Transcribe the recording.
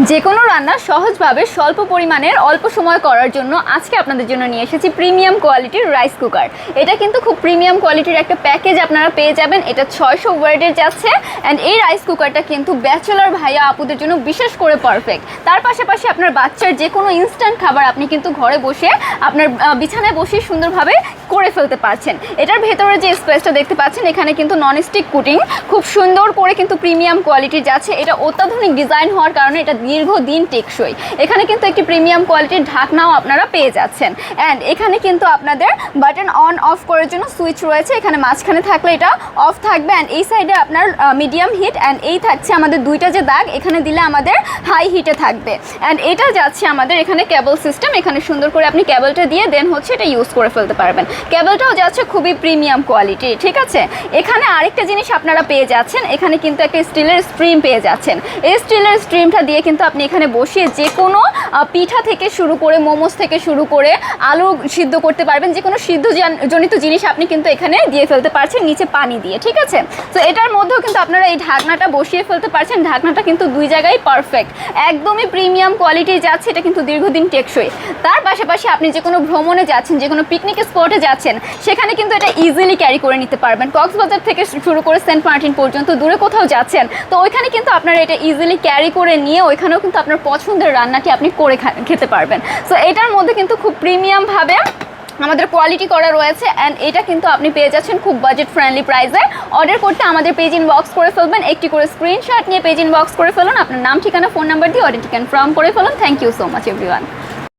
যে কোনো রান্না সহজভাবে স্বল্প পরিমাণের অল্প সময় করার জন্য আজকে আপনাদের জন্য নিয়ে এসেছি প্রিমিয়াম কোয়ালিটির রাইস কুকার। এটা কিন্তু খুব প্রিমিয়াম কোয়ালিটির একটা প্যাকেজ আপনারা পেয়ে যাবেন। এটা 600 ওয়াটের যাচ্ছে অ্যান্ড এই রাইস কুকারটা কিন্তু ব্যাচেলর ভাইয়া আপুদের জন্য বিশেষ করে পারফেক্ট। তার পাশাপাশি আপনার বাচ্চার যে কোনো ইনস্ট্যান্ট খাবার আপনি কিন্তু ঘরে বসে আপনার বিছানায় বসে সুন্দরভাবে করে ফেলতে পারছেন। এটার ভেতরে যে স্পেসটা দেখতে পাচ্ছেন এখানে কিন্তু ননস্টিক কুটিং খুব সুন্দর করে কিন্তু প্রিমিয়াম কোয়ালিটির যাচ্ছে। এটা অত্যাধুনিক ডিজাইন হওয়ার কারণে এটা দীর্ঘদিন টেকসই। এখানে কিন্তু একটি প্রিমিয়াম কোয়ালিটির ঢাকনাও আপনারা পেয়ে যাচ্ছেন অ্যান্ড এখানে কিন্তু আপনাদের বাটন অন অফ করার জন্য সুইচ রয়েছে। এখানে মাঝখানে থাকলে এটা অফ থাকবে অ্যান্ড এই সাইডে আপনার মিডিয়াম হিট অ্যান্ড এই থাকছে আমাদের দুইটা যে দাগ, এখানে দিলে আমাদের হাই হিটে থাকবে অ্যান্ড এটা যাচ্ছে আমাদের এখানে কেবল সিস্টেম। এখানে সুন্দর করে আপনি কেবলটা দিয়ে দেন হচ্ছে এটা ইউজ করে ফেলতে পারবেন। কেবলটাও যাচ্ছে খুবই প্রিমিয়াম কোয়ালিটি, ঠিক আছে। এখানে আরেকটা জিনিস আপনারা পেয়ে যাচ্ছেন, এখানে কিন্তু একটা স্টিলের স্ট্রিম পেয়ে যাচ্ছেন। এই স্টিলের স্ট্রিমটা দিয়ে কিন্তু আপনি এখানে বসিয়ে যে কোনো পিঠা থেকে শুরু করে মোমোস থেকে শুরু করে আলু সিদ্ধ করতে পারবেন। যে কোনো সিদ্ধ জনিত জিনিস আপনি কিন্তু এখানে দিয়ে ফেলতে পারছেন নিচে পানি দিয়ে, ঠিক আছে। তো এটার মধ্যেও কিন্তু আপনারা এই ঢাকনাটা বসিয়ে ফেলতে পারছেন। ঢাকনাটা কিন্তু দুই জায়গায় পারফেক্ট, একদমই প্রিমিয়াম কোয়ালিটি যাচ্ছে। এটা কিন্তু দীর্ঘদিন টেকসই। তার পাশাপাশি আপনি যে কোনো ভ্রমণে যাচ্ছেন, যে কোনো পিকনিক স্পটে যাচ্ছেন, সেখানে কিন্তু এটা ইজিলি ক্যারি করে নিতে পারবেন। কক্সবাজার থেকে শুরু করে সেন্ট মার্টিন পর্যন্ত দূরে কোথাও যাচ্ছেন, তো ওইখানে কিন্তু আপনারা এটা ইজিলি ক্যারি করে নিয়ে ওইখানেও কিন্তু আপনার পছন্দের রান্নাটি আপনি করে খেতে পারবেন। সো এটার মধ্যে কিন্তু খুব প্রিমিয়ামভাবে আমাদের কোয়ালিটি করা রয়েছে অ্যান্ড এটা কিন্তু আপনি পেয়ে যাচ্ছেন খুব বাজেট ফ্রেন্ডলি প্রাইসে। অর্ডার করতে আমাদের পেজ ইনবক্স করে ফেলবেন, একটি করে স্ক্রিনশট নিয়ে পেজ ইনবক্স করে ফেলুন, আপনার নাম ঠিকানা ফোন নাম্বার দিয়ে অর্ডারটি কনফার্ম করে ফেলুন। Thank you so much everyone.